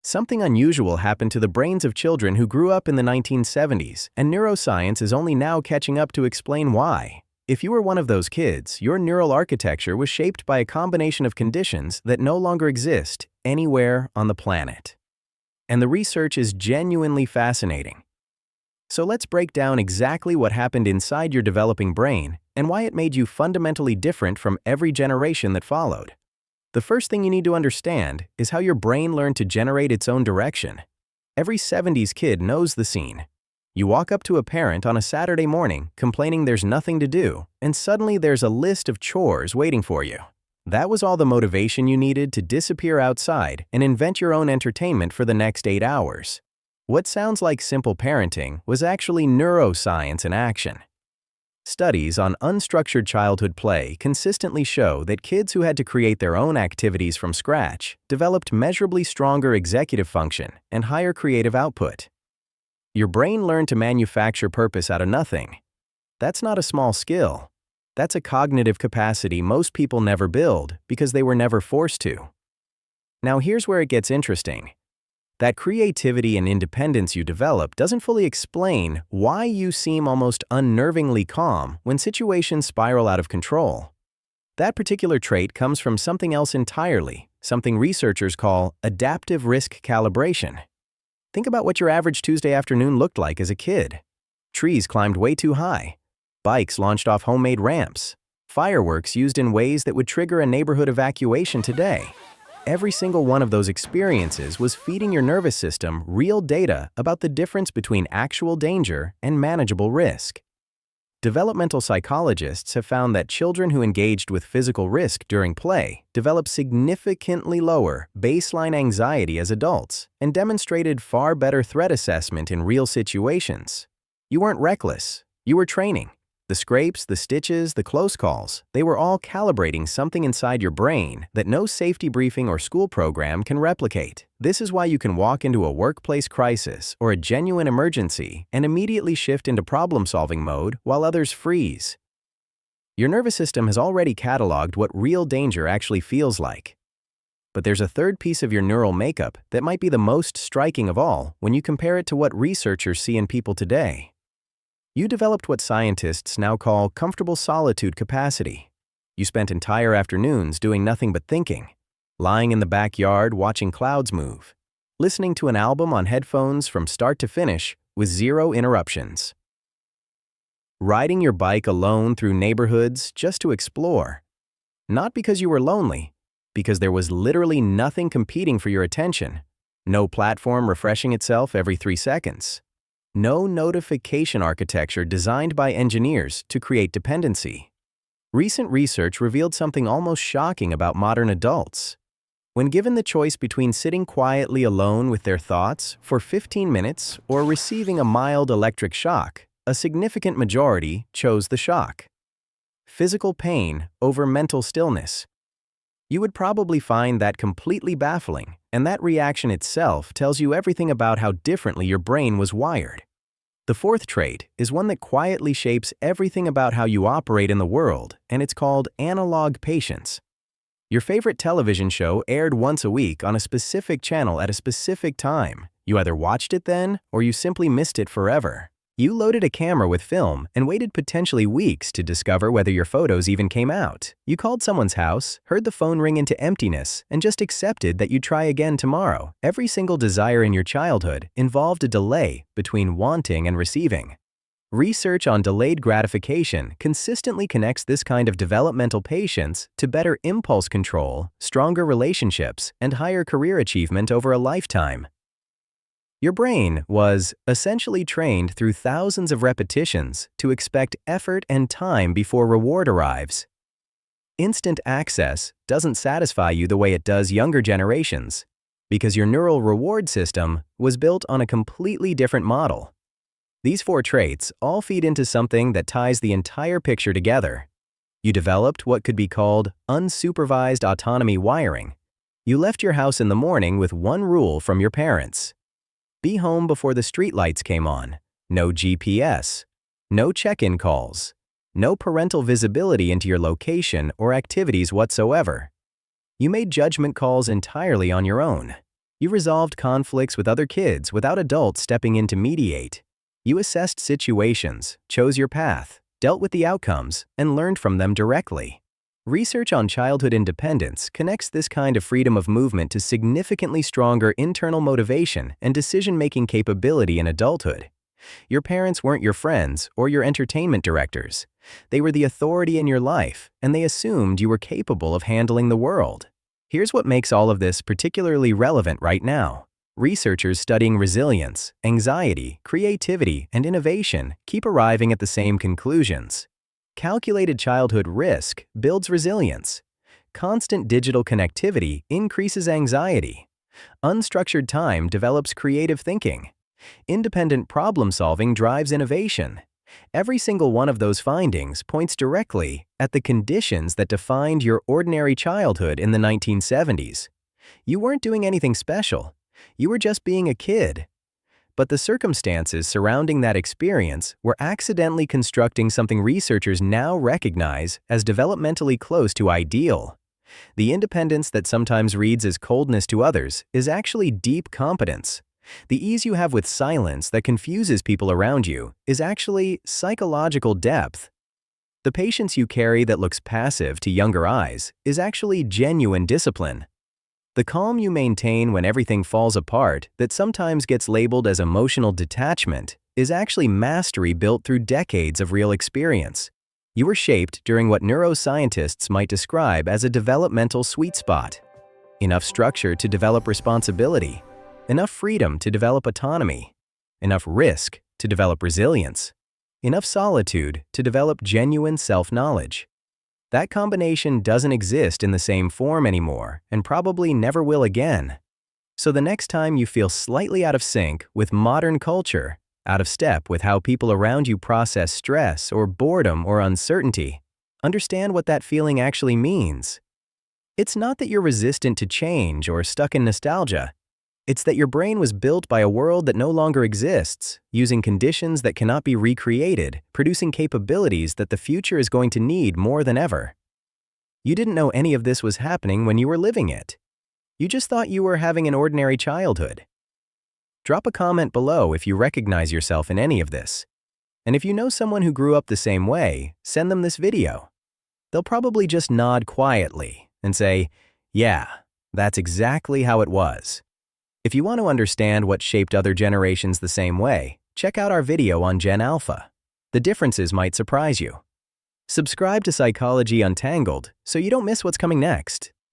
Something unusual happened to the brains of children who grew up in the 1970s, and neuroscience is only now catching up to explain why. If you were one of those kids, your neural architecture was shaped by a combination of conditions that no longer exist anywhere on the planet. And the research is genuinely fascinating. So let's break down exactly what happened inside your developing brain and why it made you fundamentally different from every generation that followed. The first thing you need to understand is how your brain learned to generate its own direction. Every 70s kid knows the scene. You walk up to a parent on a Saturday morning complaining there's nothing to do, and suddenly there's a list of chores waiting for you. That was all the motivation you needed to disappear outside and invent your own entertainment for the next 8 hours. What sounds like simple parenting was actually neuroscience in action. Studies on unstructured childhood play consistently show that kids who had to create their own activities from scratch developed measurably stronger executive function and higher creative output. Your brain learned to manufacture purpose out of nothing. That's not a small skill. That's a cognitive capacity most people never build because they were never forced to. Now here's where it gets interesting. That creativity and independence you develop doesn't fully explain why you seem almost unnervingly calm when situations spiral out of control. That particular trait comes from something else entirely, something researchers call adaptive risk calibration. Think about what your average Tuesday afternoon looked like as a kid. Trees climbed way too high. Bikes launched off homemade ramps. Fireworks used in ways that would trigger a neighborhood evacuation today. Every single one of those experiences was feeding your nervous system real data about the difference between actual danger and manageable risk. Developmental psychologists have found that children who engaged with physical risk during play developed significantly lower baseline anxiety as adults and demonstrated far better threat assessment in real situations. You weren't reckless, you were training. The scrapes, the stitches, the close calls, they were all calibrating something inside your brain that no safety briefing or school program can replicate. This is why you can walk into a workplace crisis or a genuine emergency and immediately shift into problem-solving mode while others freeze. Your nervous system has already cataloged what real danger actually feels like. But there's a third piece of your neural makeup that might be the most striking of all when you compare it to what researchers see in people today. You developed what scientists now call comfortable solitude capacity. You spent entire afternoons doing nothing but thinking, lying in the backyard watching clouds move, listening to an album on headphones from start to finish with zero interruptions, riding your bike alone through neighborhoods just to explore. Not because you were lonely, because there was literally nothing competing for your attention, no platform refreshing itself every 3 seconds. No notification architecture designed by engineers to create dependency. Recent research revealed something almost shocking about modern adults. When given the choice between sitting quietly alone with their thoughts for 15 minutes or receiving a mild electric shock, a significant majority chose the shock. Physical pain over mental stillness. You would probably find that completely baffling, and that reaction itself tells you everything about how differently your brain was wired. The fourth trait is one that quietly shapes everything about how you operate in the world, and it's called analog patience. Your favorite television show aired once a week on a specific channel at a specific time. You either watched it then, or you simply missed it forever. You loaded a camera with film and waited potentially weeks to discover whether your photos even came out. You called someone's house, heard the phone ring into emptiness, and just accepted that you'd try again tomorrow. Every single desire in your childhood involved a delay between wanting and receiving. Research on delayed gratification consistently connects this kind of developmental patience to better impulse control, stronger relationships, and higher career achievement over a lifetime. Your brain was essentially trained through thousands of repetitions to expect effort and time before reward arrives. Instant access doesn't satisfy you the way it does younger generations, because your neural reward system was built on a completely different model. These 4 traits all feed into something that ties the entire picture together. You developed what could be called unsupervised autonomy wiring. You left your house in the morning with one rule from your parents. Be home before the streetlights came on. No GPS. No check-in calls. No parental visibility into your location or activities whatsoever. You made judgment calls entirely on your own. You resolved conflicts with other kids without adults stepping in to mediate. You assessed situations, chose your path, dealt with the outcomes, and learned from them directly. Research on childhood independence connects this kind of freedom of movement to significantly stronger internal motivation and decision-making capability in adulthood. Your parents weren't your friends or your entertainment directors. They were the authority in your life, and they assumed you were capable of handling the world. Here's what makes all of this particularly relevant right now. Researchers studying resilience, anxiety, creativity, and innovation keep arriving at the same conclusions. Calculated childhood risk builds resilience. Constant digital connectivity increases anxiety. Unstructured time develops creative thinking. Independent problem-solving drives innovation. Every single one of those findings points directly at the conditions that defined your ordinary childhood in the 1970s. You weren't doing anything special. You were just being a kid. But the circumstances surrounding that experience were accidentally constructing something researchers now recognize as developmentally close to ideal. The independence that sometimes reads as coldness to others is actually deep competence. The ease you have with silence that confuses people around you is actually psychological depth. The patience you carry that looks passive to younger eyes is actually genuine discipline. The calm you maintain when everything falls apart that sometimes gets labeled as emotional detachment is actually mastery built through decades of real experience. You were shaped during what neuroscientists might describe as a developmental sweet spot. Enough structure to develop responsibility. Enough freedom to develop autonomy, enough risk to develop resilience, enough solitude to develop genuine self-knowledge. That combination doesn't exist in the same form anymore and probably never will again. So the next time you feel slightly out of sync with modern culture, out of step with how people around you process stress or boredom or uncertainty, understand what that feeling actually means. It's not that you're resistant to change or stuck in nostalgia. It's that your brain was built by a world that no longer exists, using conditions that cannot be recreated, producing capabilities that the future is going to need more than ever. You didn't know any of this was happening when you were living it. You just thought you were having an ordinary childhood. Drop a comment below if you recognize yourself in any of this. And if you know someone who grew up the same way, send them this video. They'll probably just nod quietly and say, "Yeah, that's exactly how it was." If you want to understand what shaped other generations the same way, check out our video on Gen Alpha. The differences might surprise you. Subscribe to Psychology Untangled so you don't miss what's coming next.